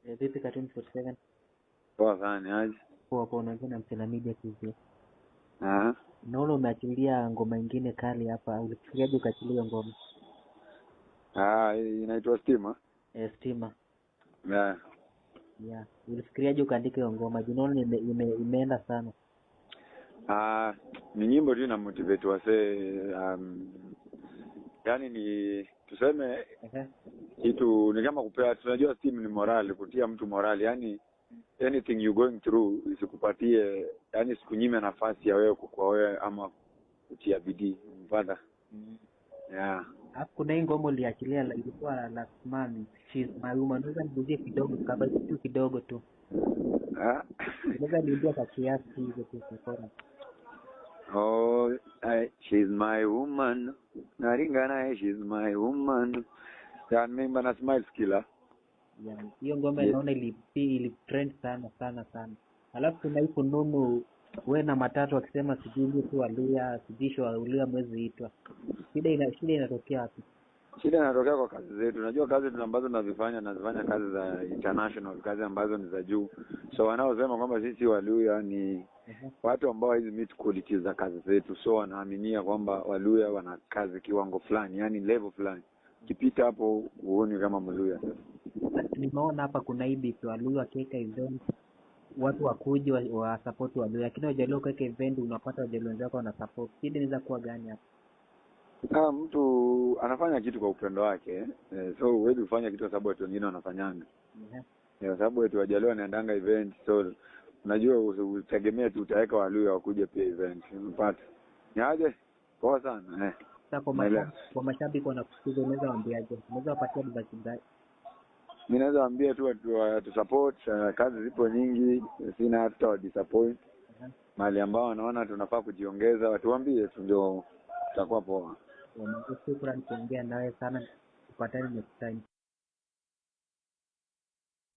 Vipi Cartoon 47? Poa sana aje. Poa poa, unaongea na Msela Media TV. Ah. Naona umeachilia ngoma ingine kali hapa. Ulifikiriaje ukaachilia ngoma? Inaitwa Stima. Stima. Yeah. Yeah. Ulifikiriaje ukaandika hiyo ngoma? Unaona imeenda sana. Ni nyimbo tu ina motivate wasee, yani ni tuseme kitu ni kama kupea, tunajua Steam ni morali, kutia mtu morali, yani anything you going through isikupatie, yani sikunyime nafasi ya wewe kwa wewe ama kutia bidii mpaka. Yeah. Hapo kuna hii ngoma uliachilia ilikuwa last month, She's My Woman. Unaweza niguzie kidogo kama kitu kidogo tu. Unaweza niambia kwa kiasi hizo tu kwa. She's my woman. Naringa naye, she's my woman. Ya mimi na smile killer. Yeah. Hiyo ngoma naona ili trend sana. Alafu kuna hii fununu wewe na matatu akisema sijui tu Waluya, sijisho Waluya mwezi itwa. Shida inatokea wapi? Shida inatokea kwa kazi zetu. Unajua kazi ambazo nazifanya kazi za international, kazi ambazo ni za juu. So wanaosema kwamba sisi Waluya ni watu ambao hizi meet qualities za kazi zetu. So wanaaminia kwamba Waluya wana kazi kiwango fulani, yani level fulani. Kipita hapo uone kama Mluya sasa. Nimeona hapa kuna hii bit Waluya keka event. Watu wakuje wa support Waluya. Lakini wajalio keka event unapata wajalio wenzako wana support. Shida inaweza kuwa gani hapa? Mtu anafanya kitu kwa upendo wake, so huwezi kufanya kitu kwa sababu watu wengine wanafanyanga. Kwa sababu watu wajaliwa wanaendanga event, so unajua utegemea tu utaweka Waluya wakuje pia event. Unapata. Niaje? Poa sana. Sasa kwa mashabiki wanakusikiza unaweza waambiaje? Unaweza wapatia advice gani? Mimi naweza waambia tu watu support, kazi zipo nyingi, sina hata wa disappoint. Mali ambao wanaona tunafaa kujiongeza, watuambie tu ndio tutakuwa poa. Shukrani kuongea nawe sana. Tupatane next time.